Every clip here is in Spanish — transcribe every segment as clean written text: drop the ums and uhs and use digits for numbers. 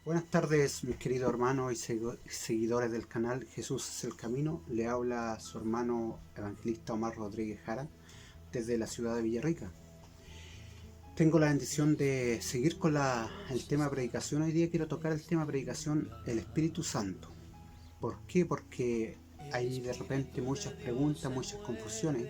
Buenas tardes, mis queridos hermanos y seguidores del canal Jesús es el Camino. Le habla su hermano evangelista Omar Rodríguez Jara desde la ciudad de Villarrica. Tengo la bendición de seguir con el tema de predicación. Hoy día quiero tocar el tema de predicación, el Espíritu Santo. ¿Por qué? Porque hay de repente muchas preguntas, muchas confusiones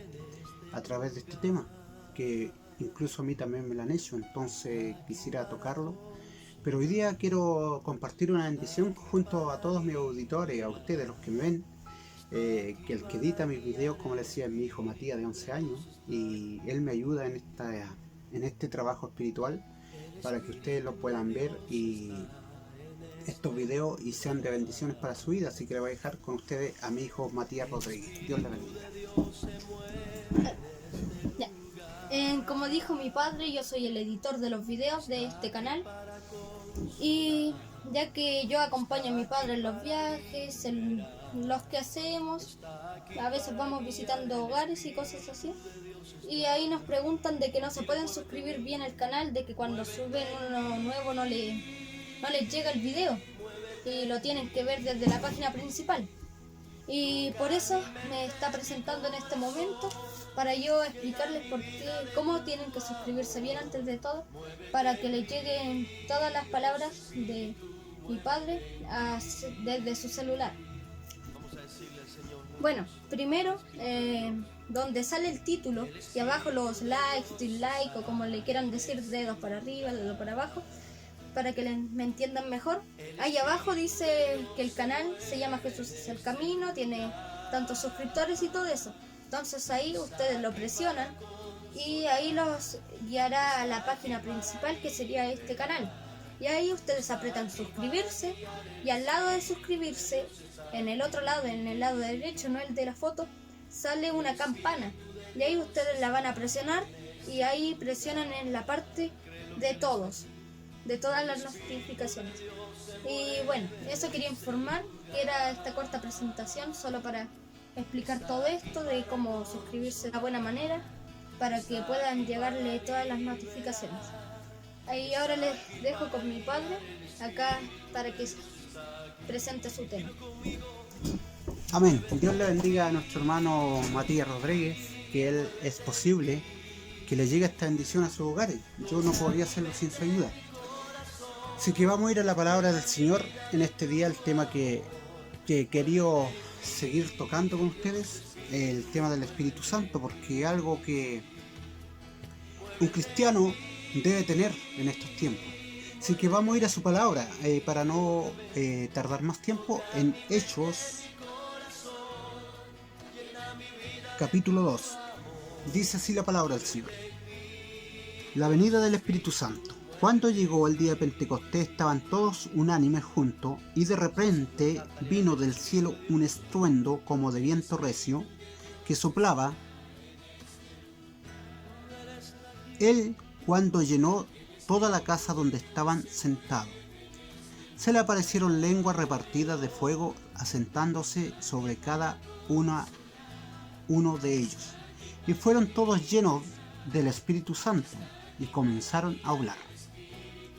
a través de este tema, que incluso a mí también me lo han hecho, entonces quisiera tocarlo. Pero hoy día quiero compartir una bendición junto a todos mis auditores, a ustedes, los que me ven, que el que edita mis videos, como le decía, es mi hijo Matías de 11 años, y él me ayuda en este trabajo espiritual para que ustedes lo puedan ver y estos videos y sean de bendiciones para su vida. Así que le voy a dejar con ustedes a mi hijo Matías Rodríguez. Dios le bendiga. Ya. Como dijo mi padre, yo soy el editor de los videos de este canal. Y ya que yo acompaño a mi padre en los viajes, en los que hacemos, a veces vamos visitando hogares y cosas así. Y ahí nos preguntan de que no se pueden suscribir bien al canal, de que cuando suben uno nuevo no les llega el video y lo tienen que ver desde la página principal. Y por eso me está presentando en este momento para yo explicarles cómo tienen que suscribirse bien antes de todo, para que les lleguen todas las palabras de mi padre desde su celular. Bueno, primero, donde sale el título y abajo los likes, dislike o como le quieran decir, dedos para arriba, dedos para abajo, para que me entiendan mejor. Ahí abajo dice que el canal se llama Jesús es el Camino, tiene tantos suscriptores y todo eso. Entonces ahí ustedes lo presionan y ahí los guiará a la página principal, que sería este canal. Y ahí ustedes apretan suscribirse y al lado de suscribirse, en el otro lado, en el lado derecho, no el de la foto, sale una campana. Y ahí ustedes la van a presionar y ahí presionan en la parte de todos, de todas las notificaciones. Y bueno, eso quería informar, que era esta corta presentación solo para explicar todo esto de cómo suscribirse de una buena manera para que puedan llegarle todas las notificaciones. Ahí ahora les dejo con mi padre acá para que presente su tema. Amén. Dios le bendiga a nuestro hermano Matías Rodríguez, que él es posible que le llegue esta bendición a sus hogares. Yo no podría hacerlo sin su ayuda. Así que vamos a ir a la palabra del Señor en este día, el tema que he querido seguir tocando con ustedes, el tema del Espíritu Santo, porque es algo que un cristiano debe tener en estos tiempos. Así que vamos a ir a su palabra, para no tardar más tiempo, en Hechos, capítulo 2. Dice así la palabra del Señor. La venida del Espíritu Santo. Cuando llegó el día de Pentecostés estaban todos unánimes juntos, y de repente vino del cielo un estruendo como de viento recio, que soplaba. Él cuando llenó toda la casa donde estaban sentados. Se le aparecieron lenguas repartidas de fuego, asentándose sobre cada uno de ellos. Y fueron todos llenos del Espíritu Santo, y comenzaron a hablar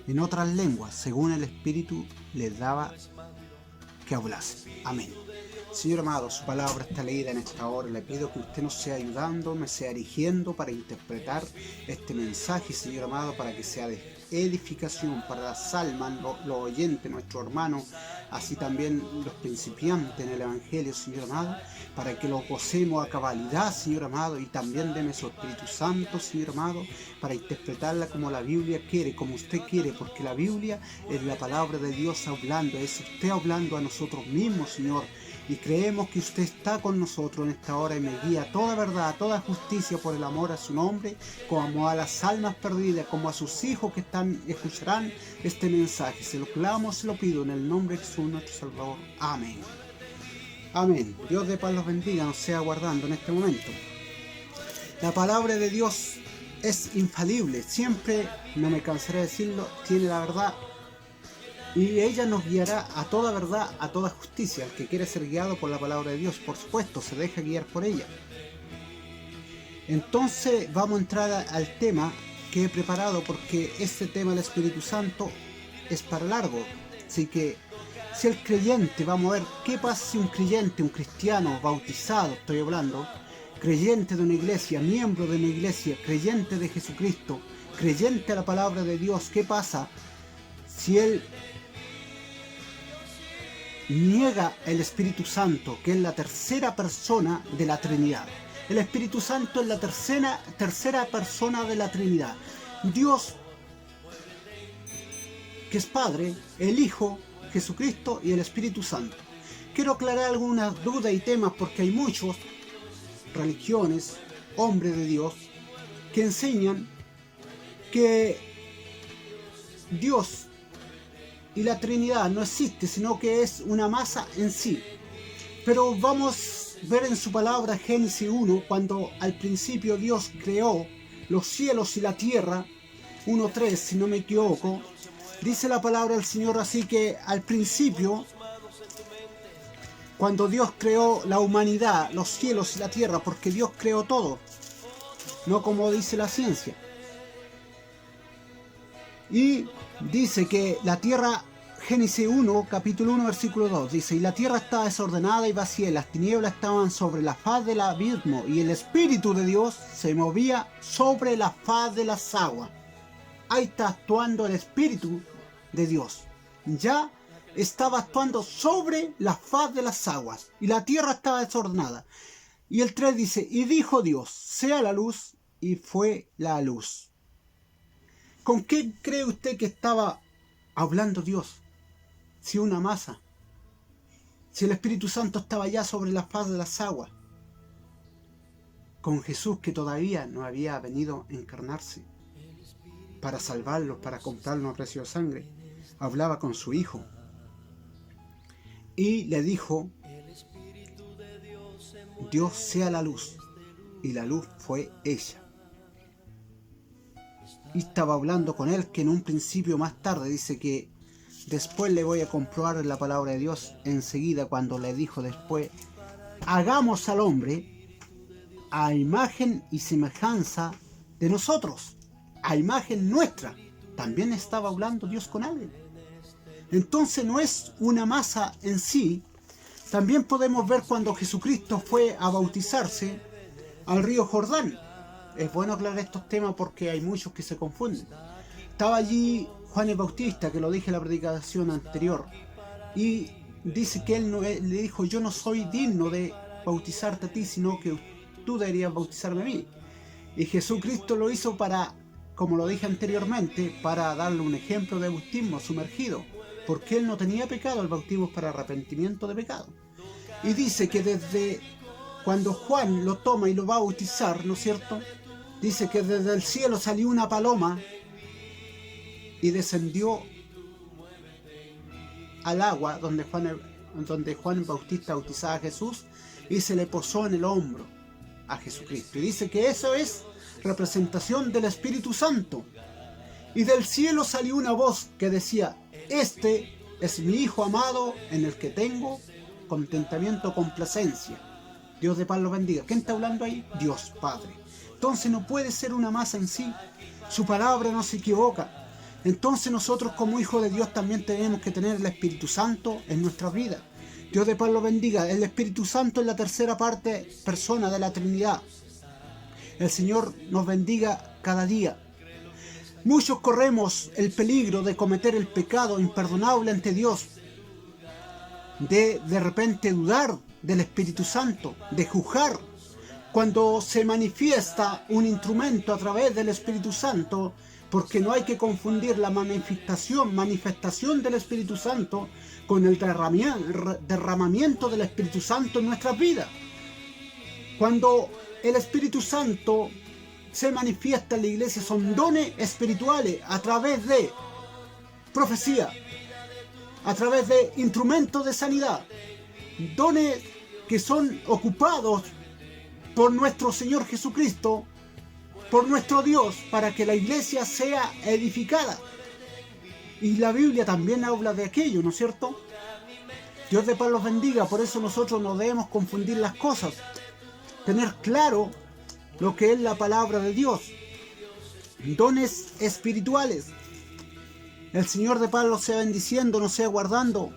en otras lenguas, según el Espíritu les daba que hablase. Amén. Señor amado, su palabra está leída en esta hora. Le pido que usted nos sea ayudando, me sea erigiendo para interpretar este mensaje, Señor amado, para que sea de edificación para las almas, los oyentes, nuestros hermanos, así también los principiantes en el Evangelio, Señor amado, para que lo gocemos a cabalidad, Señor amado, y también deme su Espíritu Santo, Señor amado, para interpretarla como la Biblia quiere, como usted quiere, porque la Biblia es la palabra de Dios hablando, es usted hablando a nosotros mismos, Señor. Y creemos que usted está con nosotros en esta hora y me guía a toda verdad, a toda justicia por el amor a su nombre, como a las almas perdidas, como a sus hijos que escucharán este mensaje. Se lo clamo, se lo pido en el nombre de Jesús nuestro Salvador. Amén. Amén. Dios de paz los bendiga, nos sea guardando en este momento. La palabra de Dios es infalible, siempre, no me cansaré de decirlo, tiene la verdad. Y ella nos guiará a toda verdad, a toda justicia. El que quiere ser guiado por la palabra de Dios, por supuesto, se deja guiar por ella. Entonces vamos a entrar al tema que he preparado, porque este tema del Espíritu Santo es para largo. Así que si el creyente, vamos a ver, ¿qué pasa si un creyente, un cristiano bautizado, estoy hablando, creyente de una iglesia, miembro de una iglesia, creyente de Jesucristo, creyente a la palabra de Dios, qué pasa si él niega el Espíritu Santo, que es la tercera persona de la Trinidad? El Espíritu Santo es la tercera persona de la Trinidad. Dios, que es Padre, el Hijo, Jesucristo y el Espíritu Santo. Quiero aclarar algunas dudas y temas porque hay muchas religiones, hombres de Dios, que enseñan que Dios y la Trinidad no existe, sino que es una masa en sí. Pero vamos a ver en su palabra Génesis 1, cuando al principio Dios creó los cielos y la tierra, 1:3 si no me equivoco, dice la palabra del Señor así que al principio, cuando Dios creó la humanidad, los cielos y la tierra, porque Dios creó todo, no como dice la ciencia. Y dice que la tierra, Génesis 1, capítulo 1, versículo 2, dice, y la tierra estaba desordenada y vacía, y las tinieblas estaban sobre la faz del abismo, y el Espíritu de Dios se movía sobre la faz de las aguas. Ahí está actuando el Espíritu de Dios. Ya estaba actuando sobre la faz de las aguas, y la tierra estaba desordenada. Y el 3 dice, y dijo Dios, sea la luz, y fue la luz. ¿Con qué cree usted que estaba hablando Dios? Si una masa. Si el Espíritu Santo estaba ya sobre la faz de las aguas. Con Jesús, que todavía no había venido a encarnarse para salvarlos, para comprarnos a precio de sangre. Hablaba con su Hijo. Y le dijo, Dios sea la luz. Y la luz fue ella. Y estaba hablando con él, que en un principio, más tarde, dice que después le voy a comprobar en la palabra de Dios enseguida, cuando le dijo después, hagamos al hombre a imagen y semejanza de nosotros, a imagen nuestra. También estaba hablando Dios con alguien. Entonces no es una masa en sí. También podemos ver cuando Jesucristo fue a bautizarse al río Jordán. Es bueno aclarar estos temas porque hay muchos que se confunden. Estaba allí Juan el Bautista, que lo dije en la predicación anterior, y dice que él le dijo, yo no soy digno de bautizarte a ti, sino que tú deberías bautizarme a mí. Y Jesucristo lo hizo para, como lo dije anteriormente, para darle un ejemplo de bautismo sumergido, porque él no tenía pecado, el bautismo es para arrepentimiento de pecado. Y dice que desde cuando Juan lo toma y lo va a bautizar, ¿no es cierto?, dice que desde el cielo salió una paloma y descendió al agua donde Juan Bautista bautizaba a Jesús y se le posó en el hombro a Jesucristo. Y dice que eso es representación del Espíritu Santo. Y del cielo salió una voz que decía, este es mi Hijo amado en el que tengo contentamiento, complacencia. Dios de paz lo bendiga. ¿Quién está hablando ahí? Dios Padre. Entonces no puede ser una masa en sí. Su palabra no se equivoca. Entonces nosotros como hijos de Dios también tenemos que tener el Espíritu Santo en nuestras vidas. Dios de paz lo bendiga. El Espíritu Santo es la tercera persona de la Trinidad. El Señor nos bendiga cada día. Muchos corremos el peligro de cometer el pecado imperdonable ante Dios. De repente dudar del Espíritu Santo, de juzgar. Cuando se manifiesta un instrumento a través del Espíritu Santo, porque no hay que confundir la manifestación del Espíritu Santo con el derramamiento del Espíritu Santo en nuestras vidas. Cuando el Espíritu Santo se manifiesta en la iglesia, son dones espirituales a través de profecía, a través de instrumentos de sanidad, dones que son ocupados por nuestro Señor Jesucristo, por nuestro Dios, para que la iglesia sea edificada. Y la Biblia también habla de aquello, ¿no es cierto? Dios de paz los bendiga. Por eso nosotros no debemos confundir las cosas, tener claro lo que es la palabra de Dios. Dones espirituales. El Señor de paz los sea bendiciendo, nos sea guardando,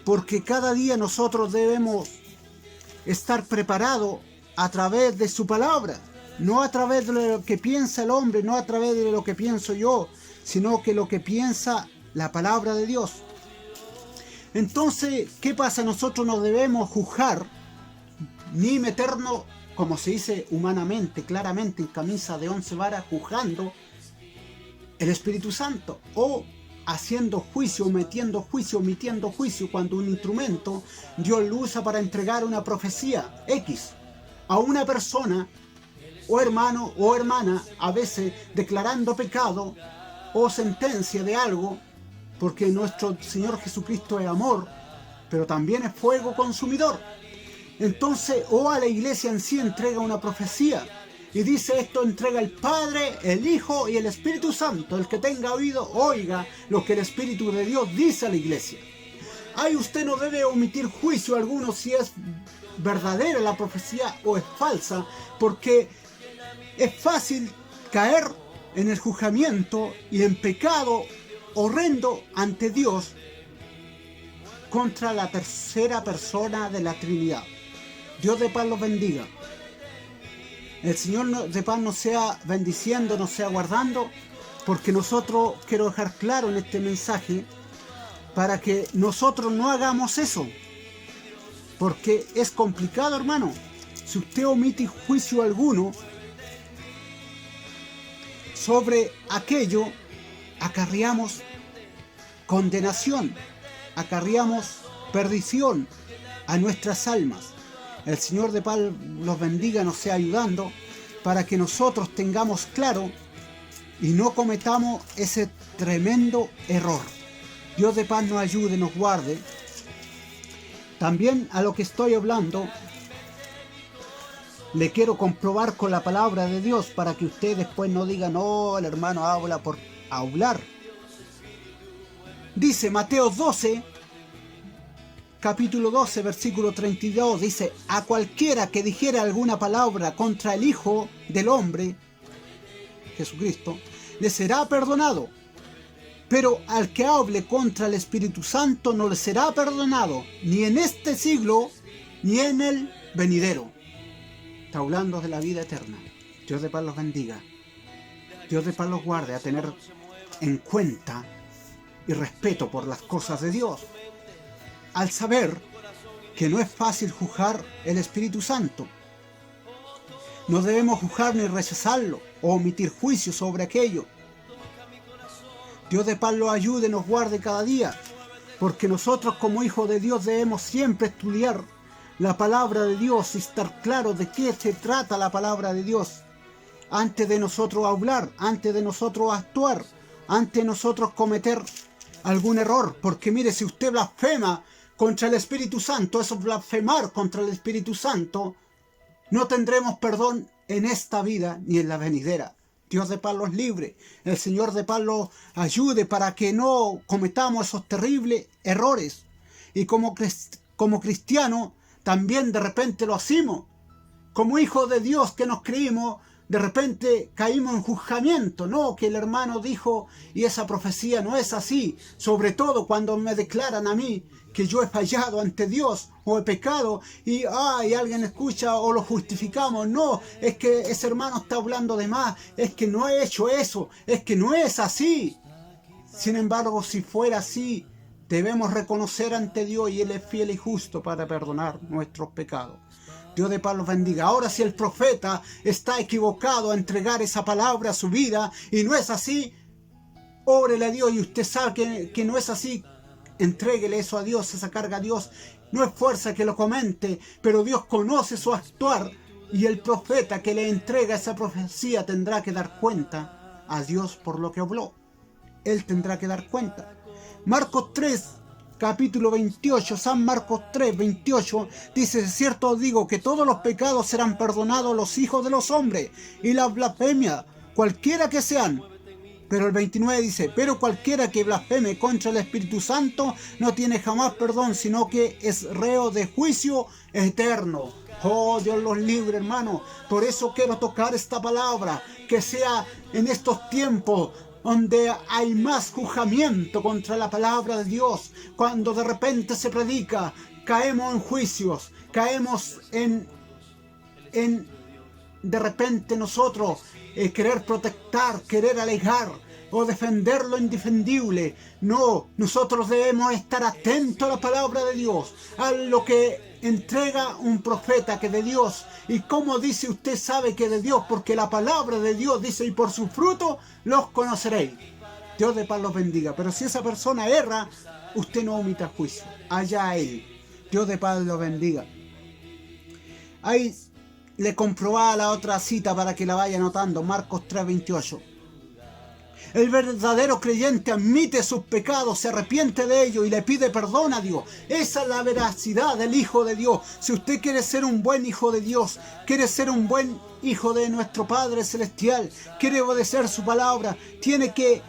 porque cada día nosotros debemos estar preparados a través de su palabra, no a través de lo que piensa el hombre, no a través de lo que pienso yo, sino que lo que piensa la palabra de Dios. Entonces, ¿qué pasa? Nosotros no debemos juzgar ni meternos, como se dice humanamente, claramente, en camisa de 11 varas, juzgando el Espíritu Santo, o haciendo juicio, metiendo juicio, omitiendo juicio, cuando un instrumento Dios lo usa para entregar una profecía X a una persona, o hermano o hermana, a veces declarando pecado o sentencia de algo, porque nuestro Señor Jesucristo es amor, pero también es fuego consumidor. Entonces, o a la iglesia en sí entrega una profecía, y dice esto entrega el Padre, el Hijo y el Espíritu Santo. El que tenga oído, oiga lo que el Espíritu de Dios dice a la iglesia. Ahí usted no debe omitir juicio alguno si es verdadera la profecía o es falsa, porque es fácil caer en el juzgamiento y en pecado horrendo ante Dios contra la tercera persona de la Trinidad. Dios de paz los bendiga. El Señor de paz nos sea bendiciendo, nos sea guardando, porque nosotros, quiero dejar claro en este mensaje, para que nosotros no hagamos eso, porque es complicado, hermano. Si usted omite juicio alguno sobre aquello, acarreamos condenación, acarreamos perdición a nuestras almas. El Señor de paz los bendiga, nos sea ayudando para que nosotros tengamos claro y no cometamos ese tremendo error. Dios de paz nos ayude, nos guarde. También a lo que estoy hablando, le quiero comprobar con la palabra de Dios para que usted después no diga, no, el hermano habla por hablar. Dice Mateo 12, capítulo 12, versículo 32, dice: a cualquiera que dijere alguna palabra contra el Hijo del Hombre, Jesucristo, le será perdonado. Pero al que hable contra el Espíritu Santo no le será perdonado, ni en este siglo, ni en el venidero. Está hablando de la vida eterna. Dios de paz los bendiga. Dios de paz los guarde, a tener en cuenta y respeto por las cosas de Dios, al saber que no es fácil juzgar el Espíritu Santo. No debemos juzgar ni rechazarlo o omitir juicio sobre aquello. Dios de paz los ayude, nos guarde cada día, porque nosotros como hijos de Dios debemos siempre estudiar la palabra de Dios y estar claros de qué se trata la palabra de Dios antes de nosotros hablar, antes de nosotros actuar, antes de nosotros cometer algún error. Porque mire, si usted blasfema contra el Espíritu Santo, eso es blasfemar contra el Espíritu Santo, no tendremos perdón en esta vida ni en la venidera. Dios de paz los libre, el Señor de paz los ayude para que no cometamos esos terribles errores. Y como cristianos también de repente lo hacemos. Como hijos de Dios que nos creímos, de repente caímos en juzgamiento, no, que el hermano dijo y esa profecía no es así, sobre todo cuando me declaran a mí que yo he fallado ante Dios o he pecado y alguien escucha o lo justificamos. No, es que ese hermano está hablando de más, es que no he hecho eso, es que no es así. Sin embargo, si fuera así, debemos reconocer ante Dios y Él es fiel y justo para perdonar nuestros pecados. Dios de paz los bendiga. Ahora, si el profeta está equivocado a entregar esa palabra a su vida y no es así, órele a Dios, y usted sabe que no es así, entréguele eso a Dios, esa carga a Dios. No es fuerza que lo comente, pero Dios conoce su actuar y el profeta que le entrega esa profecía tendrá que dar cuenta a Dios por lo que habló. Él tendrá que dar cuenta. Marcos 3, capítulo 28, San Marcos 3, 28, dice: de cierto os digo que todos los pecados serán perdonados a los hijos de los hombres, y las blasfemias, cualquiera que sean. Pero el 29 dice: pero cualquiera que blasfeme contra el Espíritu Santo no tiene jamás perdón, sino que es reo de juicio eterno. Oh, Dios los libre, hermano. Por eso quiero tocar esta palabra, que sea en estos tiempos donde hay más juzgamiento contra la palabra de Dios. Cuando de repente se predica, caemos en juicios, caemos en de repente nosotros querer protestar, querer alegar o defender lo indefendible. No, nosotros debemos estar atentos a la palabra de Dios, a lo que entrega un profeta que de Dios. Y como dice, usted sabe que de Dios, porque la palabra de Dios dice, y por su fruto los conoceréis. Dios de paz los bendiga. Pero si esa persona erra, usted no omita juicio. Allá a él. Dios de paz los bendiga. Ahí le comprobaba la otra cita para que la vaya anotando. Marcos 3:28. El verdadero creyente admite sus pecados, se arrepiente de ellos y le pide perdón a Dios. Esa es la veracidad del Hijo de Dios. Si usted quiere ser un buen hijo de Dios, quiere ser un buen hijo de nuestro Padre Celestial, quiere obedecer su palabra, tiene que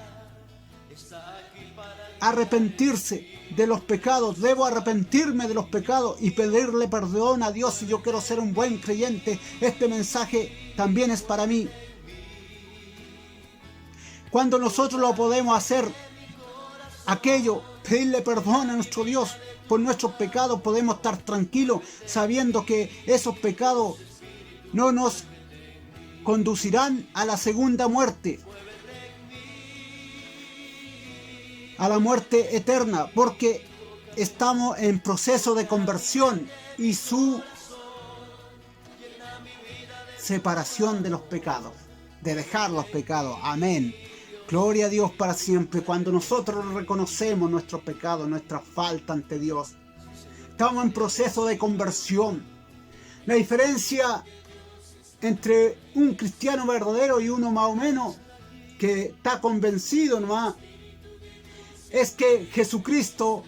arrepentirse de los pecados. Debo arrepentirme de los pecados y pedirle perdón a Dios si yo quiero ser un buen creyente. Este mensaje también es para mí. Cuando nosotros lo podemos hacer, aquello, pedirle perdón a nuestro Dios por nuestros pecados, podemos estar tranquilos sabiendo que esos pecados no nos conducirán a la segunda muerte, a la muerte eterna, porque estamos en proceso de conversión y su separación de los pecados, de dejar los pecados. Amén. Gloria a Dios para siempre. Cuando nosotros reconocemos nuestros pecados, nuestra falta ante Dios, estamos en proceso de conversión. La diferencia entre un cristiano verdadero y uno más o menos que está convencido nomás es que Jesucristo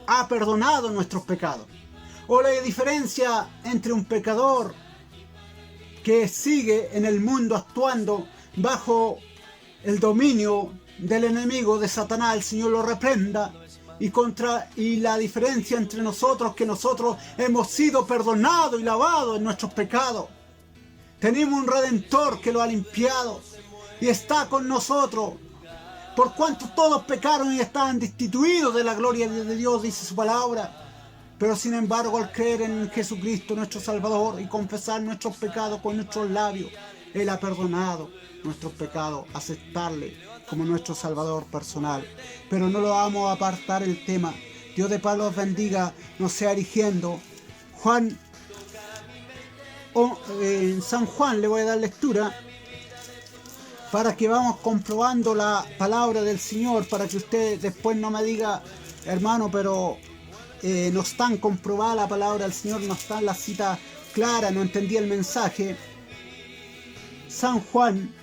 ha perdonado nuestros pecados. O la diferencia entre un pecador que sigue en el mundo actuando bajo el dominio del enemigo, de Satanás, el Señor lo reprenda, y la diferencia entre nosotros, que nosotros hemos sido perdonados y lavados en nuestros pecados. Tenemos un Redentor que lo ha limpiado y está con nosotros. Por cuanto todos pecaron y estaban destituidos de la gloria de Dios, dice su palabra. Pero sin embargo, al creer en Jesucristo, nuestro Salvador, y confesar nuestros pecados con nuestros labios, Él ha perdonado nuestros pecados, aceptarle como nuestro Salvador personal. Pero no lo vamos a apartar el tema. Dios de paz los bendiga, no sea erigiendo. En San Juan le voy a dar lectura para que vamos comprobando la palabra del Señor, para que usted después no me diga, hermano, pero no están comprobada la palabra del Señor, no está en la cita clara, no entendí el mensaje. San Juan,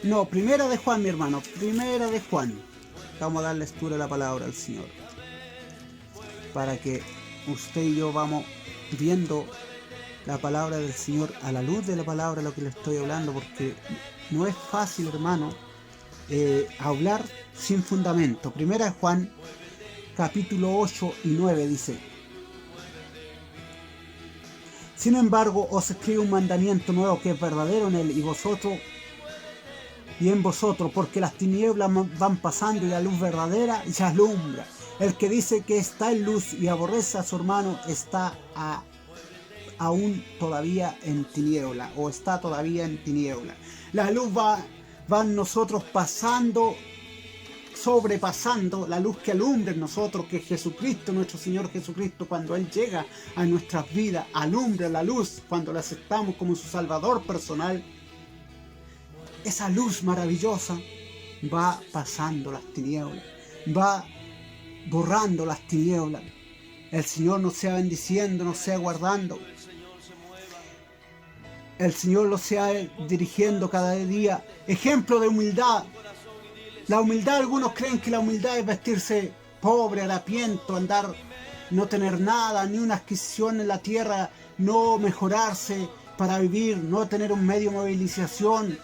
no, primera de Juan, mi hermano, primera de Juan. Vamos a dar lectura a la palabra del Señor, para que usted y yo vamos viendo la palabra del Señor a la luz de la palabra, lo que le estoy hablando, porque no es fácil, hermano, hablar sin fundamento. Primera de Juan, capítulo 8 y 9 dice: sin embargo, os escribo un mandamiento nuevo que es verdadero en él y en vosotros, porque las tinieblas van pasando y la luz verdadera ya alumbra. El que dice que está en luz y aborrece a su hermano está aún todavía en tiniebla, o está todavía en tiniebla. La luz va en nosotros pasando, sobrepasando la luz que alumbra en nosotros, que es Jesucristo, nuestro Señor Jesucristo. Cuando Él llega a nuestras vidas, alumbra la luz cuando la aceptamos como su Salvador personal. Esa luz maravillosa va pasando las tinieblas, va borrando las tinieblas. El Señor nos sea bendiciendo, nos sea guardando. El Señor los sea dirigiendo cada día. Ejemplo de humildad. La humildad, algunos creen que la humildad es vestirse pobre, harapiento, andar, no tener nada, ni una adquisición en la tierra, no mejorarse para vivir, no tener un medio de movilización.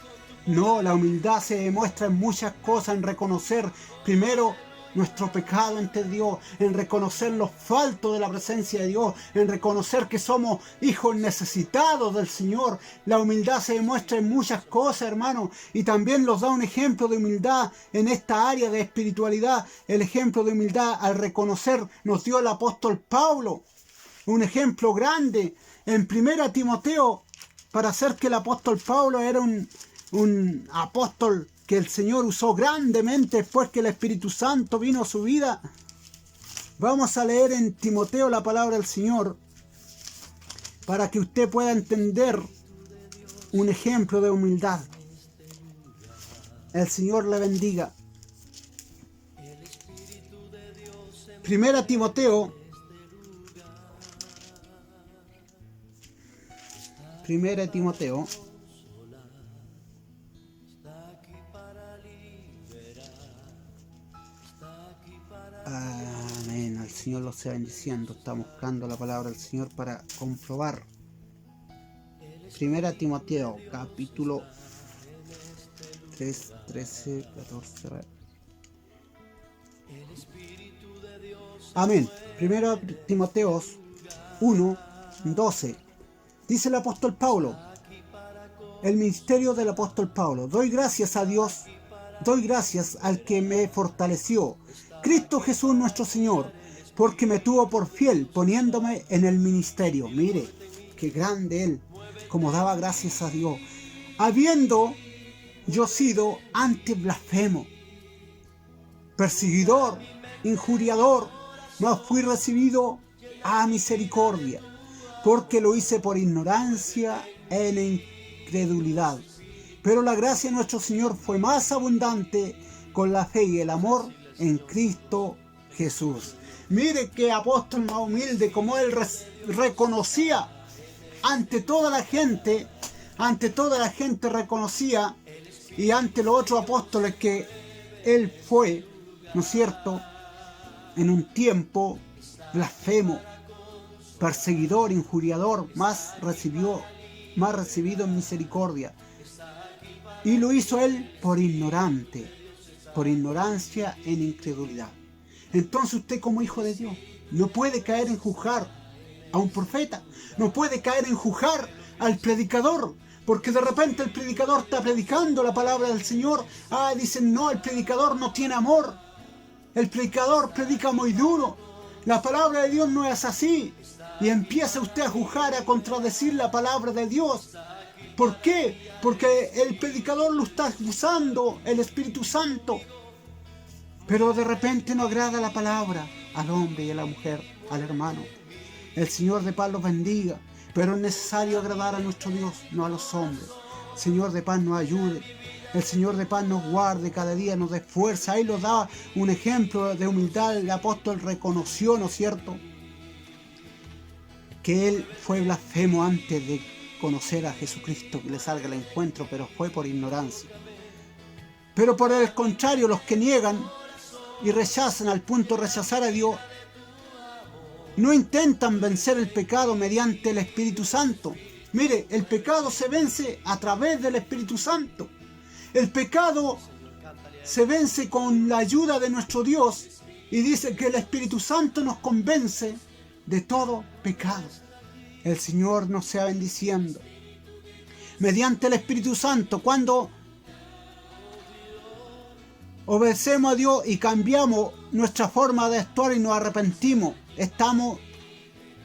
No, la humildad se demuestra en muchas cosas, en reconocer primero nuestro pecado ante Dios, en reconocer los faltos de la presencia de Dios, en reconocer que somos hijos necesitados del Señor. La humildad se demuestra en muchas cosas, hermano, y también nos da un ejemplo de humildad en esta área de espiritualidad. El ejemplo de humildad al reconocer nos dio el apóstol Pablo, un ejemplo grande en 1 Timoteo, para hacer que el apóstol Pablo era un apóstol que el Señor usó grandemente después que el Espíritu Santo vino a su vida. Vamos a leer en Timoteo la palabra del Señor para que usted pueda entender un ejemplo de humildad. El Señor le bendiga. 1 Timoteo 1 Timoteo amén, al Señor lo sea bendiciendo. Estamos buscando la palabra del Señor para comprobar. 1 Timoteo capítulo 3, 13, 14. Amén. 1 Timoteo 1, 12. Dice el apóstol Pablo, el ministerio del apóstol Pablo: doy gracias a Dios, doy gracias al que me fortaleció, Cristo Jesús nuestro Señor, porque me tuvo por fiel poniéndome en el ministerio. Mire, qué grande él, como daba gracias a Dios, habiendo yo sido antes blasfemo, perseguidor, injuriador, mas fui recibido a misericordia, porque lo hice por ignorancia en incredulidad. Pero la gracia de nuestro Señor fue más abundante con la fe y el amor en Cristo Jesús. Mire qué apóstol más humilde, como él reconocía ante toda la gente reconocía, y ante los otros apóstoles que él fue, ¿no es cierto?, en un tiempo blasfemo, perseguidor, injuriador, más recibido en misericordia. Y lo hizo él por ignorancia en incredulidad. Entonces usted, como hijo de Dios, no puede caer en juzgar a un profeta, no puede caer en juzgar al predicador, porque de repente el predicador está predicando la palabra del Señor. Dicen, no, el predicador no tiene amor, el predicador predica muy duro, la palabra de Dios no es así. Y empieza usted a juzgar, a contradecir la palabra de Dios. ¿Por qué? Porque el predicador lo está usando el Espíritu Santo. Pero de repente no agrada la palabra al hombre y a la mujer, al hermano. El Señor de paz los bendiga, pero es necesario agradar a nuestro Dios, no a los hombres. El Señor de paz nos ayude. El Señor de paz nos guarde, cada día nos dé fuerza. Ahí nos da un ejemplo de humildad. El apóstol reconoció, ¿no es cierto?, que él fue blasfemo antes de conocer a Jesucristo, que le salga al encuentro, pero fue por ignorancia. Pero por el contrario, los que niegan y rechazan, al punto de rechazar a Dios, no intentan vencer el pecado mediante el Espíritu Santo. Mire, el pecado se vence a través del Espíritu Santo. El pecado se vence con la ayuda de nuestro Dios, y dice que el Espíritu Santo nos convence de todo pecado. El Señor nos sea bendiciendo. Mediante el Espíritu Santo, cuando obedecemos a Dios y cambiamos nuestra forma de actuar y nos arrepentimos, estamos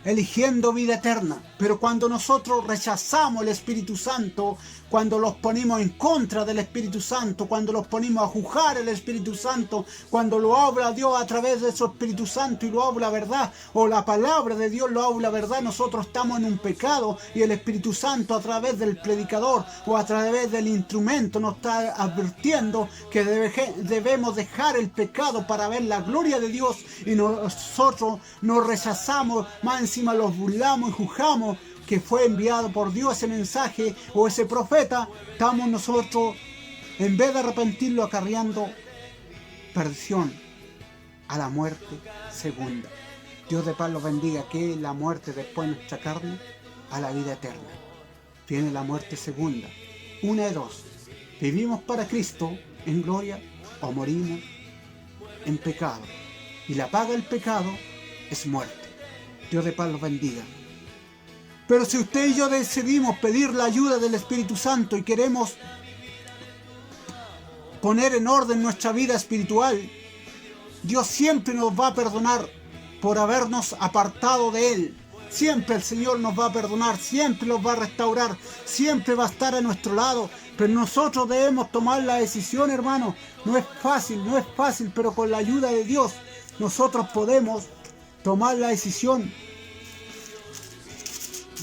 eligiendo vida eterna. Pero cuando nosotros rechazamos el Espíritu Santo, cuando los ponemos en contra del Espíritu Santo, cuando los ponemos a juzgar el Espíritu Santo, cuando lo habla Dios a través de su Espíritu Santo y lo habla verdad, o la palabra de Dios lo habla verdad, nosotros estamos en un pecado, y el Espíritu Santo a través del predicador o a través del instrumento nos está advirtiendo que debemos dejar el pecado para ver la gloria de Dios, y nosotros nos rechazamos, más encima los burlamos y juzgamos que fue enviado por Dios ese mensaje o ese profeta. Estamos nosotros, en vez de arrepentirlo, acarreando perdición a la muerte segunda. Dios de paz los bendiga. Que la muerte después de nuestra carne a la vida eterna. Viene la muerte segunda. Una de dos: vivimos para Cristo en gloria o morimos en pecado. Y la paga del pecado es muerte. Dios de paz los bendiga. Pero si usted y yo decidimos pedir la ayuda del Espíritu Santo y queremos poner en orden nuestra vida espiritual, Dios siempre nos va a perdonar por habernos apartado de Él. Siempre el Señor nos va a perdonar, siempre nos va a restaurar, siempre va a estar a nuestro lado. Pero nosotros debemos tomar la decisión, hermano. No es fácil, pero con la ayuda de Dios nosotros podemos tomar la decisión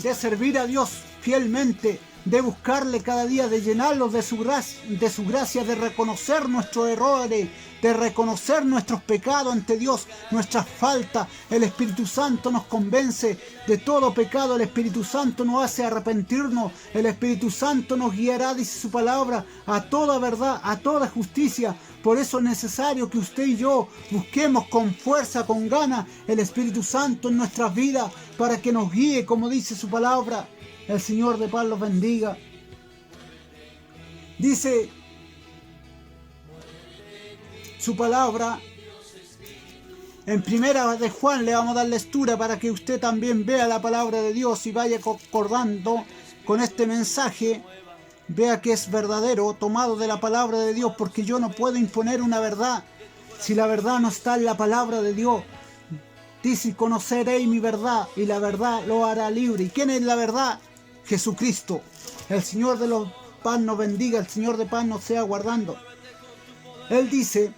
de servir a Dios fielmente, de buscarle cada día, de llenarlos de su gracia, de reconocer nuestros errores, de reconocer nuestros pecados ante Dios, nuestras faltas. El Espíritu Santo nos convence de todo pecado, el Espíritu Santo nos hace arrepentirnos, el Espíritu Santo nos guiará, dice su palabra, a toda verdad, a toda justicia. Por eso es necesario que usted y yo busquemos con fuerza, con ganas, el Espíritu Santo en nuestras vidas para que nos guíe, como dice su palabra. El Señor de paz los bendiga. Dice su palabra en Primera de Juan, le vamos a dar lectura para que usted también vea la palabra de Dios y vaya concordando con este mensaje. Vea que es verdadero, tomado de la palabra de Dios, porque yo no puedo imponer una verdad si la verdad no está en la palabra de Dios. Dice: conoceréis mi verdad y la verdad lo hará libre. ¿Y quién es la verdad? Jesucristo. El Señor de los paz nos bendiga, el Señor de paz nos sea guardando. Él dice,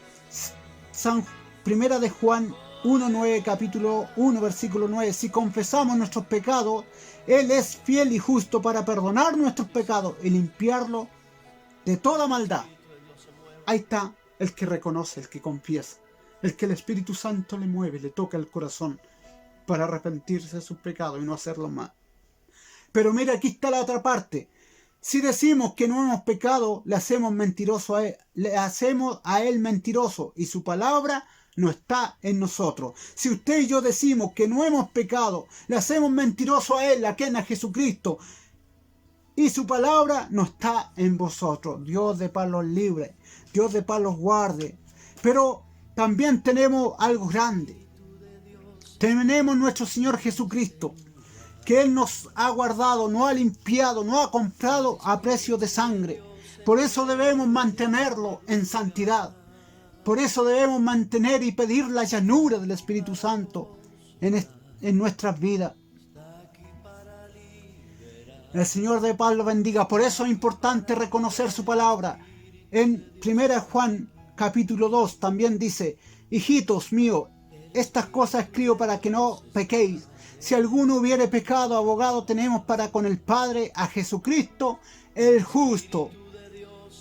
Primera de Juan 1:9, capítulo 1, versículo 9: si confesamos nuestros pecados, Él es fiel y justo para perdonar nuestros pecados y limpiarlos de toda maldad. Ahí está el que reconoce, el que confiesa, el que el Espíritu Santo le mueve, le toca el corazón para arrepentirse de sus pecados y no hacerlo más. Pero mira, aquí está la otra parte. Si decimos que no hemos pecado, le hacemos mentiroso a Él, le hacemos a Él mentiroso y su palabra no está en nosotros. Si usted y yo decimos que no hemos pecado, le hacemos mentiroso a Él, a quien, a Jesucristo, y su palabra no está en vosotros. Dios de paz los libre, Dios de paz los guarde. Pero también tenemos algo grande. Tenemos nuestro Señor Jesucristo, que Él nos ha guardado, nos ha limpiado, nos ha comprado a precio de sangre. Por eso debemos mantenerlo en santidad. Por eso debemos mantener y pedir la llanura del Espíritu Santo en nuestras vidas. El Señor de paz lo bendiga. Por eso es importante reconocer su palabra. En 1 Juan capítulo 2 también dice: hijitos míos, estas cosas escribo para que no pequéis. Si alguno hubiere pecado, abogado tenemos para con el Padre, a Jesucristo el justo.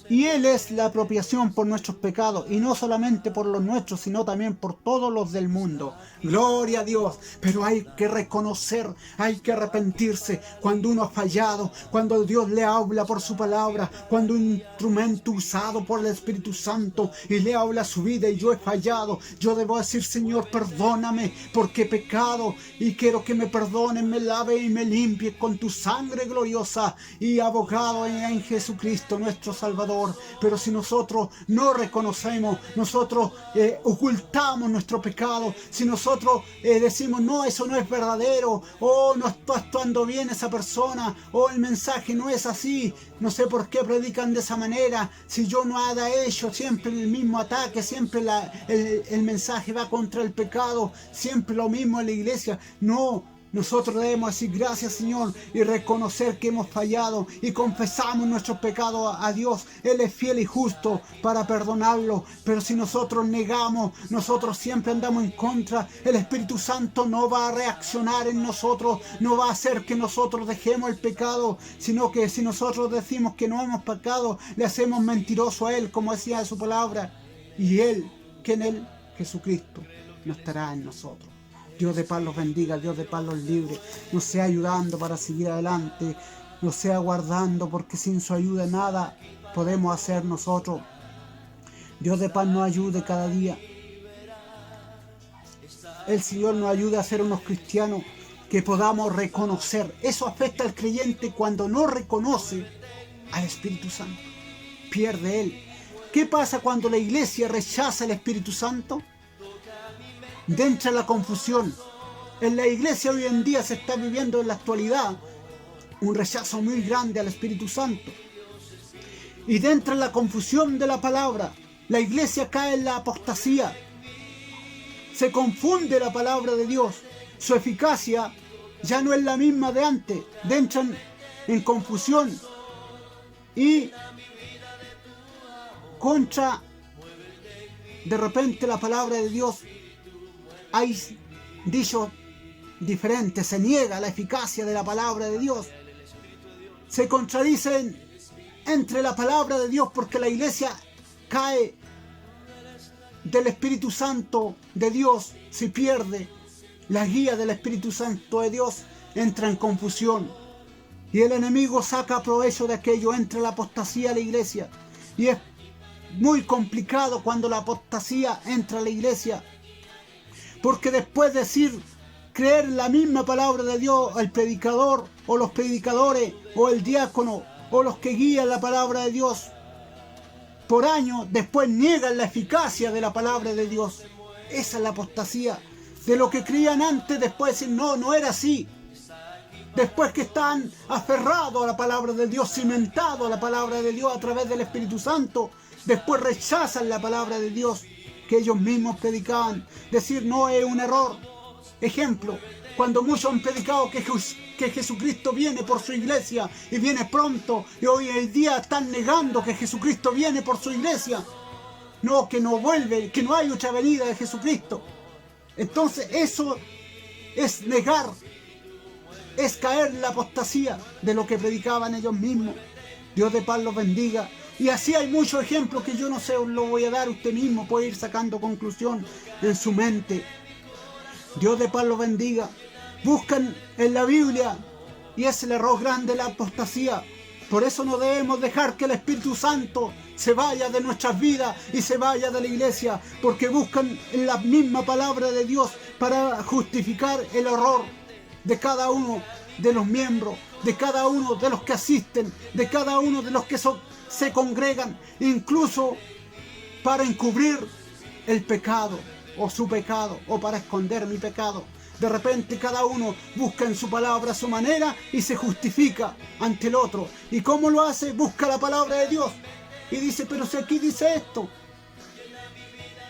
Y Él es la apropiación por nuestros pecados, y no solamente por los nuestros, sino también por todos los del mundo. Gloria a Dios. Pero hay que reconocer, hay que arrepentirse cuando uno ha fallado, cuando Dios le habla por su palabra, cuando un instrumento usado por el Espíritu Santo y le habla a su vida y yo he fallado. Yo debo decir: Señor, perdóname porque he pecado y quiero que me perdones, me lave y me limpie con tu sangre gloriosa, y abogado en Jesucristo nuestro Salvador. Pero si nosotros no reconocemos, nosotros ocultamos nuestro pecado, si nosotros decimos: no, eso no es verdadero, no está actuando bien esa persona, el mensaje no es así, no sé por qué predican de esa manera, si yo no haya hecho siempre el mismo ataque, siempre el mensaje va contra el pecado, siempre lo mismo en la iglesia. No. Nosotros debemos decir: gracias, Señor, y reconocer que hemos fallado y confesamos nuestros pecados a Dios. Él es fiel y justo para perdonarlo. Pero si nosotros negamos, nosotros siempre andamos en contra, el Espíritu Santo no va a reaccionar en nosotros, no va a hacer que nosotros dejemos el pecado, sino que si nosotros decimos que no hemos pecado, le hacemos mentiroso a Él, como decía su palabra. Y Él, que en Él, Jesucristo, no estará en nosotros. Dios de paz los bendiga, Dios de paz los libre, nos sea ayudando para seguir adelante, nos sea guardando, porque sin su ayuda nada podemos hacer nosotros. Dios de paz nos ayude cada día. El Señor nos ayude a ser unos cristianos que podamos reconocer. Eso afecta al creyente cuando no reconoce al Espíritu Santo. Pierde él. ¿Qué pasa cuando la iglesia rechaza el Espíritu Santo? Entra la confusión. En la iglesia hoy en día se está viviendo en la actualidad un rechazo muy grande al Espíritu Santo. Y dentro de la confusión de la palabra, la iglesia cae en la apostasía. Se confunde la palabra de Dios. Su eficacia ya no es la misma de antes. Entran en confusión. Y contra, de repente, la palabra de Dios, hay dichos diferentes. Se niega la eficacia de la palabra de Dios. Se contradicen entre la palabra de Dios porque la iglesia cae del Espíritu Santo de Dios, se pierde la guía del Espíritu Santo de Dios, entra en confusión y el enemigo saca provecho de aquello, entra la apostasía a la iglesia y es muy complicado cuando la apostasía entra a la iglesia, porque después de decir creer en la misma palabra de Dios, el predicador o los predicadores o el diácono o los que guían la palabra de Dios por años, después niegan la eficacia de la palabra de Dios. Esa es la apostasía. De lo que creían antes, después dicen no era así. Después que están aferrados a la palabra de Dios, cimentados a la palabra de Dios a través del Espíritu Santo, después rechazan la palabra de Dios que ellos mismos predicaban. Decir no es un error. Ejemplo, cuando muchos han predicado que Jesucristo viene por su iglesia y viene pronto, y hoy en día están negando que Jesucristo viene por su iglesia. No, que no vuelve, que no hay otra venida de Jesucristo. Entonces eso es negar, es caer en la apostasía de lo que predicaban ellos mismos. Dios de paz los bendiga. Y así hay muchos ejemplos que yo no sé, os lo voy a dar, usted mismo puede ir sacando conclusión en su mente. Dios de paz los bendiga. Buscan en la Biblia y es el error grande la apostasía. Por eso no debemos dejar que el Espíritu Santo se vaya de nuestras vidas y se vaya de la iglesia, porque buscan en la misma palabra de Dios para justificar el error de cada uno de los miembros, de cada uno de los que asisten, de cada uno de los que se congregan, incluso para encubrir el pecado o su pecado, o para esconder mi pecado. De repente cada uno busca en su palabra su manera y se justifica ante el otro. ¿Y cómo lo hace? Busca la palabra de Dios y dice, pero si aquí dice esto.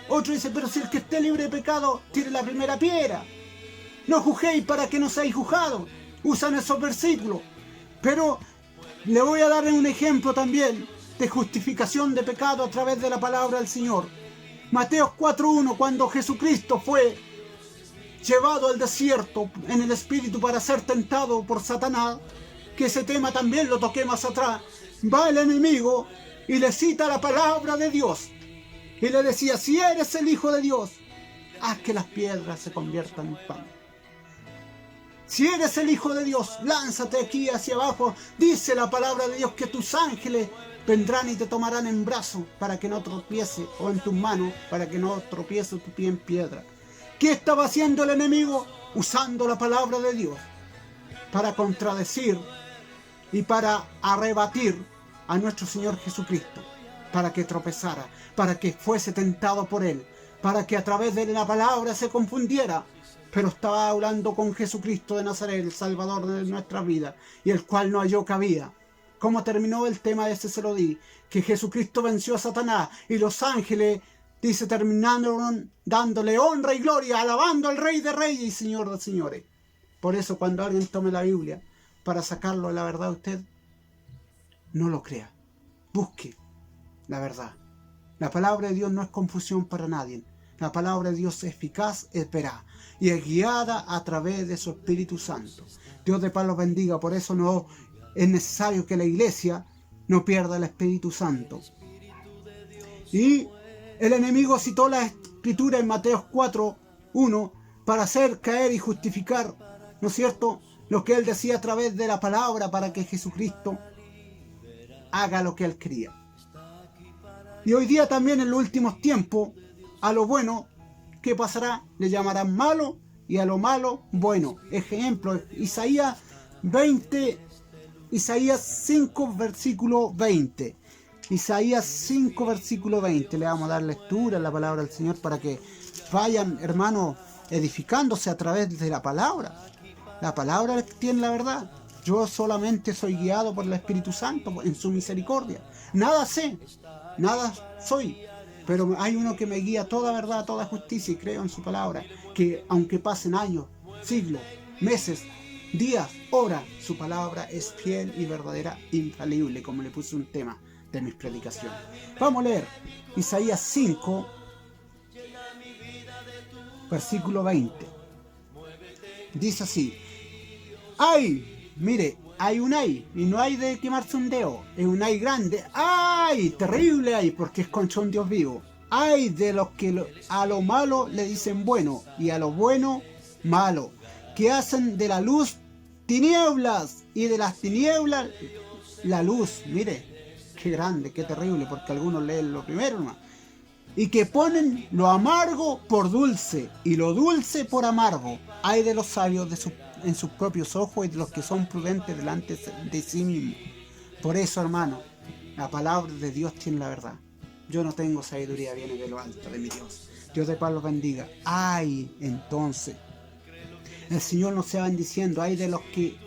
Otro dice, pero si el que esté libre de pecado tire la primera piedra. No juzguéis para que no seáis juzgados. Usan esos versículos. Pero le voy a dar un ejemplo también de justificación de pecado a través de la palabra del Señor. Mateo 4:1, cuando Jesucristo fue llevado al desierto en el espíritu para ser tentado por Satanás, que ese tema también lo toqué más atrás, va el enemigo y le cita la palabra de Dios y le decía, si eres el Hijo de Dios, haz que las piedras se conviertan en pan. Si eres el Hijo de Dios, lánzate aquí hacia abajo. Dice la palabra de Dios que tus ángeles vendrán y te tomarán en brazos para que no tropiece, o en tus manos para que no tropiece tu pie en piedra. ¿Qué estaba haciendo el enemigo? Usando la palabra de Dios para contradecir y para arrebatir a nuestro Señor Jesucristo, para que tropezara, para que fuese tentado por Él, para que a través de la palabra se confundiera, pero estaba hablando con Jesucristo de Nazaret, el Salvador de nuestra vida, y el cual no halló cabida. ¿Cómo terminó el tema de ese se lo di? Que Jesucristo venció a Satanás y los ángeles, dice, terminaron dándole honra y gloria, alabando al Rey de Reyes y Señor de Señores. Por eso cuando alguien tome la Biblia para sacarlo de la verdad, usted no lo crea. Busque la verdad. La palabra de Dios no es confusión para nadie. La palabra de Dios es eficaz, es veraz y es guiada a través de su Espíritu Santo. Dios de paz los bendiga. Por eso no es necesario que la iglesia no pierda el Espíritu Santo. Y el enemigo citó la escritura en Mateo 4:1 para hacer caer y justificar, ¿no es cierto?, lo que él decía a través de la palabra, para que Jesucristo haga lo que él quería. Y hoy día también, en los últimos tiempos, a lo bueno, ¿qué pasará? Le llamarán malo, y a lo malo, bueno. Ejemplo, Isaías 5, versículo 20. Isaías 5, versículo 20. Le vamos a dar lectura a la palabra del Señor para que vayan, hermanos, edificándose a través de la palabra. La palabra tiene la verdad. Yo solamente soy guiado por el Espíritu Santo en su misericordia. Nada sé, nada soy, pero hay uno que me guía toda verdad, toda justicia, y creo en su palabra, que aunque pasen años, siglos, meses, días, horas, su palabra es fiel y verdadera, infalible, como le puse un tema de mis predicaciones. Vamos a leer Isaías 5, versículo 20. Dice así: ¡ay! Mire, hay un ay, y no hay de quemarse un dedo, es un ay grande, ay, terrible ay, porque es contra un Dios vivo. Ay de los que a lo malo le dicen bueno, y a lo bueno malo, que hacen de la luz tinieblas, y de las tinieblas la luz. Mire, qué grande, qué terrible, porque algunos leen lo primero nomás. Y que ponen lo amargo por dulce, y lo dulce por amargo. Ay de los sabios en sus propios ojos, y de los que son prudentes delante de sí mismos. Por eso, hermano, la palabra de Dios tiene la verdad. Yo no tengo sabiduría, viene de lo alto, de mi Dios. Dios de paz los bendiga. Ay, entonces, el Señor nos se va diciendo, ay de los que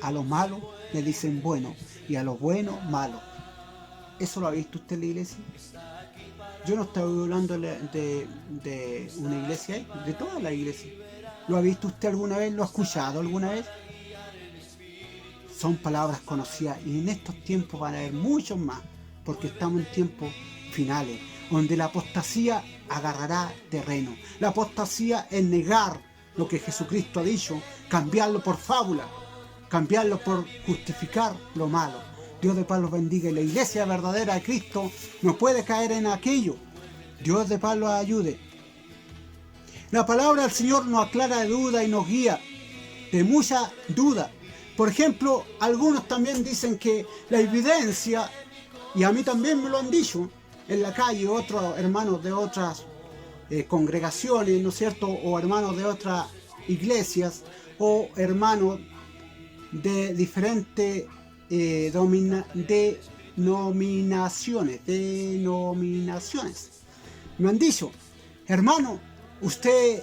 a lo malo le dicen bueno, y a lo bueno malo. ¿Eso lo ha visto usted en la iglesia? Yo no estoy hablando de una iglesia, de toda la iglesia. ¿Lo ha visto usted alguna vez? ¿Lo ha escuchado alguna vez? Son palabras conocidas, y en estos tiempos van a haber muchos más, porque estamos en tiempos finales, donde la apostasía agarrará terreno. La apostasía es negar lo que Jesucristo ha dicho, cambiarlo por fábula, cambiarlo por justificar lo malo. Dios de paz los bendiga, y la iglesia verdadera de Cristo no puede caer en aquello. Dios de paz los ayude. La palabra del Señor nos aclara de duda y nos guía de mucha duda. Por ejemplo, algunos también dicen que la evidencia, y a mí también me lo han dicho en la calle, otros hermanos de otras congregaciones, ¿no es cierto?, o hermanos de otras iglesias, o hermanos de diferentes denominaciones. Me han dicho, hermano, ¿usted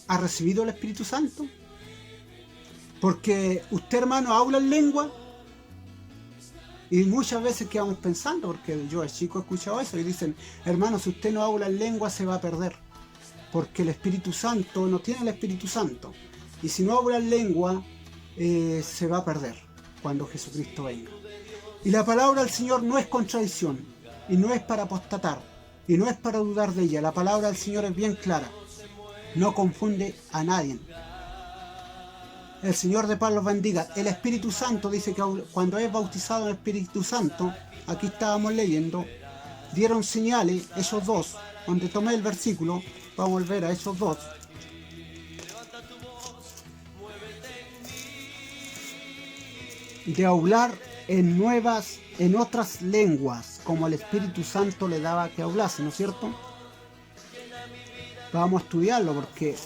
ha recibido el Espíritu Santo? Porque usted, hermano, habla en lengua. Y muchas veces quedamos pensando, porque yo de chico he escuchado eso, y dicen, hermano, si usted no habla en lengua se va a perder, porque el Espíritu Santo no tiene el Espíritu Santo, y si no habla en lengua se va a perder cuando Jesucristo venga. Y la palabra del Señor no es contradicción, y no es para apostatar, y no es para dudar de ella. La palabra del Señor es bien clara, no confunde a nadie. El Señor de paz los bendiga. El Espíritu Santo dice que cuando es bautizado en el Espíritu Santo, aquí estábamos leyendo, dieron señales, esos dos, donde tomé el versículo, vamos a volver a esos dos. De hablar en otras lenguas, como el Espíritu Santo le daba que hablase, ¿no es cierto? Vamos a estudiarlo, porque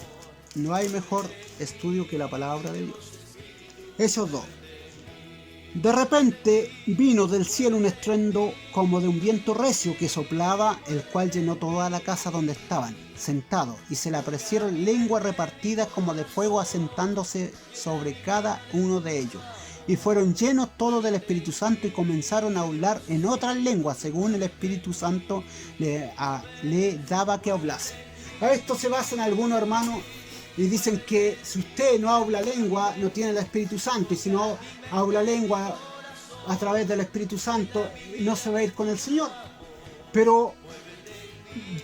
no hay mejor estudio que la palabra de Dios. Esos dos. De repente vino del cielo un estruendo como de un viento recio que soplaba, el cual llenó toda la casa donde estaban sentados, y se le aparecieron lenguas repartidas como de fuego asentándose sobre cada uno de ellos. Y fueron llenos todos del Espíritu Santo, y comenzaron a hablar en otras lenguas, según el Espíritu Santo le daba que hablase. A esto se basan algunos hermanos, y dicen que si usted no habla lengua, no tiene el Espíritu Santo, y si no habla lengua a través del Espíritu Santo, no se va a ir con el Señor. Pero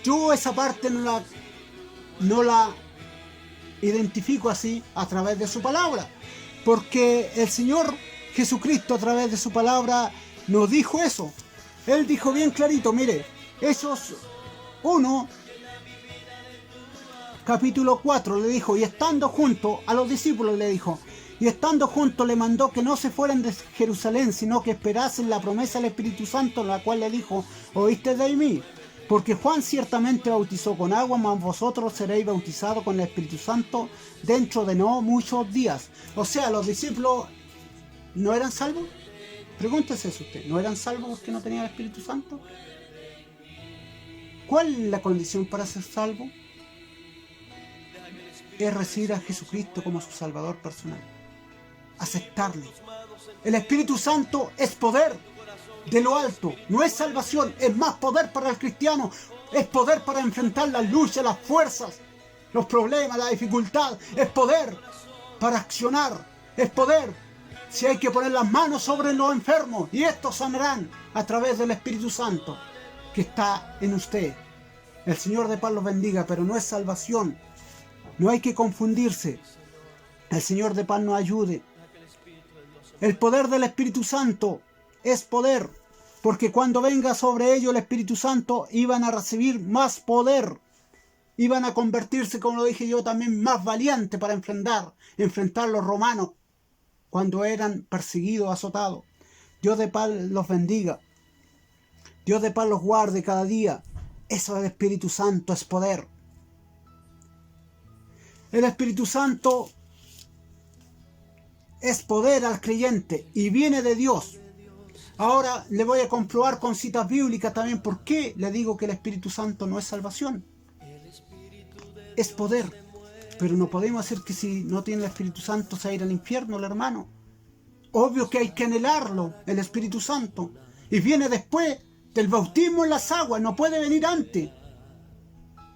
yo esa parte no la identifico así a través de su palabra, porque el Señor Jesucristo a través de su palabra nos dijo eso. Él dijo bien clarito, mire, Hechos 1, capítulo 4 le dijo, y estando junto a los discípulos le dijo, y estando juntos le mandó que no se fueran de Jerusalén, sino que esperasen la promesa del Espíritu Santo, la cual le dijo, oíste de mí, porque Juan ciertamente bautizó con agua, mas vosotros seréis bautizados con el Espíritu Santo dentro de no muchos días. O sea, los discípulos no eran salvos, Pregúntese eso usted. ¿No eran salvos porque no tenían el Espíritu Santo? ¿Cuál es la condición para ser salvo? Es recibir a Jesucristo como su Salvador personal. Aceptarlo. El Espíritu Santo es poder de lo alto. No es salvación, es más poder para el cristiano. Es poder para enfrentar las luchas, las fuerzas, los problemas, la dificultad. Es poder para accionar. Es poder si hay que poner las manos sobre los enfermos. Y estos sanarán a través del Espíritu Santo que está en usted. El Señor de paz los bendiga, pero no es salvación. No hay que confundirse. El Señor de paz nos ayude. El poder del Espíritu Santo es poder, porque cuando venga sobre ellos el Espíritu Santo iban a recibir más poder. Iban a convertirse, como lo dije yo, también más valientes para enfrentar a los romanos cuando eran perseguidos, azotados. Dios de paz los bendiga. Dios de paz los guarde cada día. Eso del Espíritu Santo es poder. El Espíritu Santo es poder al creyente y viene de Dios. Ahora le voy a comprobar con citas bíblicas también por qué le digo que el Espíritu Santo no es salvación. Es poder, pero no podemos decir que si no tiene el Espíritu Santo se va a ir al infierno el hermano. Obvio que hay que anhelarlo, el Espíritu Santo, y viene después del bautismo en las aguas, no puede venir antes.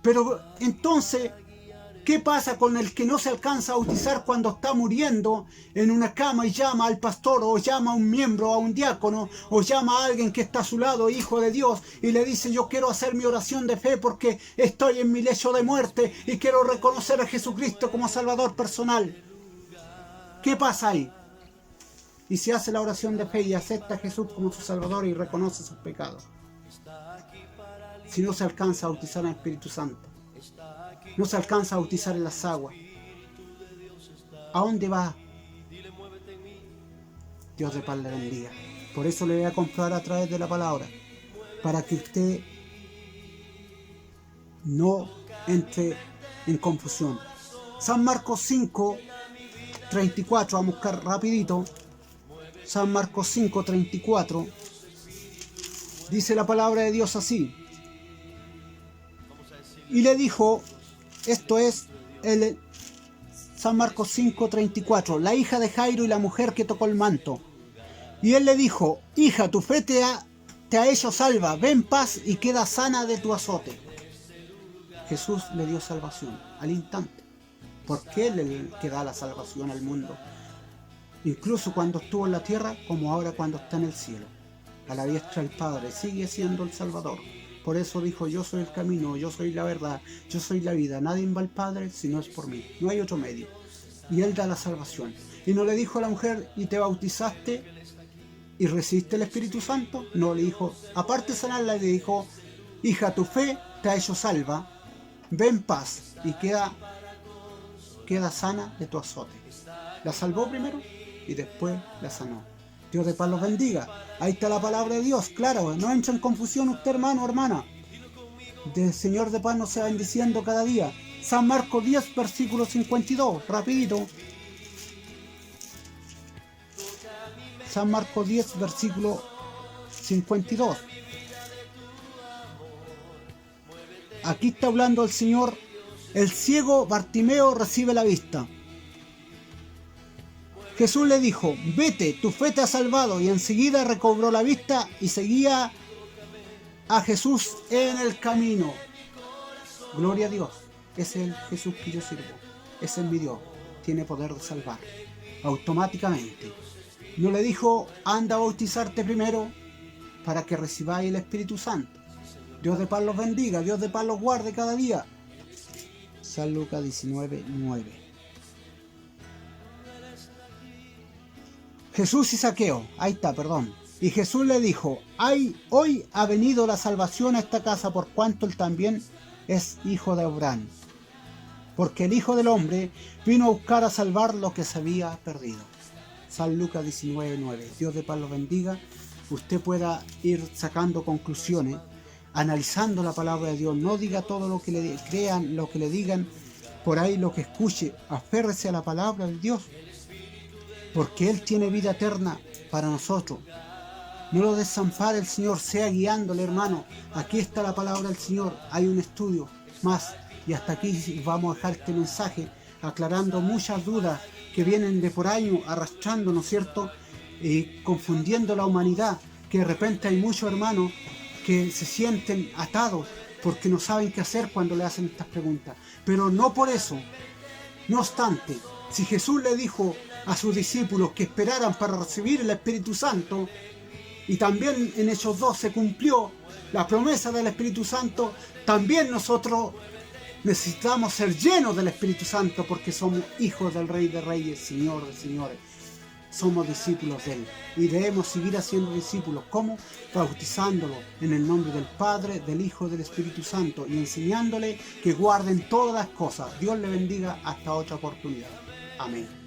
Pero entonces, ¿qué pasa con el que no se alcanza a bautizar cuando está muriendo en una cama y llama al pastor o llama a un miembro, a un diácono, o llama a alguien que está a su lado, hijo de Dios, y le dice: yo quiero hacer mi oración de fe porque estoy en mi lecho de muerte y quiero reconocer a Jesucristo como Salvador personal? ¿Qué pasa ahí? Y si hace la oración de fe y acepta a Jesús como su Salvador y reconoce sus pecados, si no se alcanza a bautizar en el Espíritu Santo, no se alcanza a bautizar en las aguas, ¿a dónde va? Dios de paz le bendiga. Por eso le voy a comprobar a través de la palabra, para que usted no entre en confusión. San Marcos 5, 34, vamos a buscar rapidito. San Marcos 5, 34. Dice la palabra de Dios así. Y le dijo, esto es el San Marcos 5, 34, la hija de Jairo y la mujer que tocó el manto. Y él le dijo: hija, tu fe te ha hecho salva, ve en paz y queda sana de tu azote. Jesús le dio salvación al instante, porque Él es el que da la salvación al mundo, incluso cuando estuvo en la tierra como ahora cuando está en el cielo. A la diestra del Padre sigue siendo el Salvador. Por eso dijo: yo soy el camino, yo soy la verdad, yo soy la vida. Nadie va al Padre si no es por mí. No hay otro medio. Y Él da la salvación. Y no le dijo a la mujer: ¿y te bautizaste y recibiste el Espíritu Santo? No, le dijo, aparte de sanarla, le dijo: hija, tu fe te ha hecho salva, ve en paz y queda sana de tu azote. La salvó primero y después la sanó. Dios de paz los bendiga. Ahí está la palabra de Dios, claro, no entra en confusión usted, hermano, hermana. Del Señor de paz nos sea bendiciendo cada día. San Marcos 10, versículo 52, rapidito. San Marcos 10, versículo 52. Aquí está hablando el Señor: el ciego Bartimeo recibe la vista. Jesús le dijo: vete, tu fe te ha salvado. Y enseguida recobró la vista y seguía a Jesús en el camino. Gloria a Dios. Es el Jesús que yo sirvo. Ese es mi Dios. Tiene poder de salvar. Automáticamente. No le dijo: anda a bautizarte primero para que recibáis el Espíritu Santo. Dios de paz los bendiga. Dios de paz los guarde cada día. San Lucas 19, 9. Jesús y Zaqueo, ahí está, perdón. Y Jesús le dijo: hoy ha venido la salvación a esta casa, por cuanto él también es hijo de Abraham. Porque el Hijo del Hombre vino a buscar a salvar lo que se había perdido. San Lucas 19, 9. Dios de paz los bendiga. Usted pueda ir sacando conclusiones, analizando la palabra de Dios. No diga todo lo que le crean, lo que le digan por ahí, lo que escuche. Aférrese a la palabra de Dios, porque Él tiene vida eterna para nosotros. No lo desampare el Señor, sea guiándole, hermano. Aquí está la palabra del Señor. Hay un estudio más. Y hasta aquí vamos a dejar este mensaje, aclarando muchas dudas que vienen de por años arrastrando, ¿no es cierto? Confundiendo la humanidad, que de repente hay muchos hermanos que se sienten atados porque no saben qué hacer cuando le hacen estas preguntas. Pero no por eso. No obstante, si Jesús le dijo a sus discípulos que esperaran para recibir el Espíritu Santo, y también en Hechos 2 se cumplió la promesa del Espíritu Santo, también nosotros necesitamos ser llenos del Espíritu Santo porque somos hijos del Rey de Reyes, Señor de Señores. Somos discípulos de Él y debemos seguir haciendo discípulos. ¿Cómo? Bautizándolo en el nombre del Padre, del Hijo y del Espíritu Santo y enseñándole que guarden todas las cosas. Dios le bendiga hasta otra oportunidad. Amén.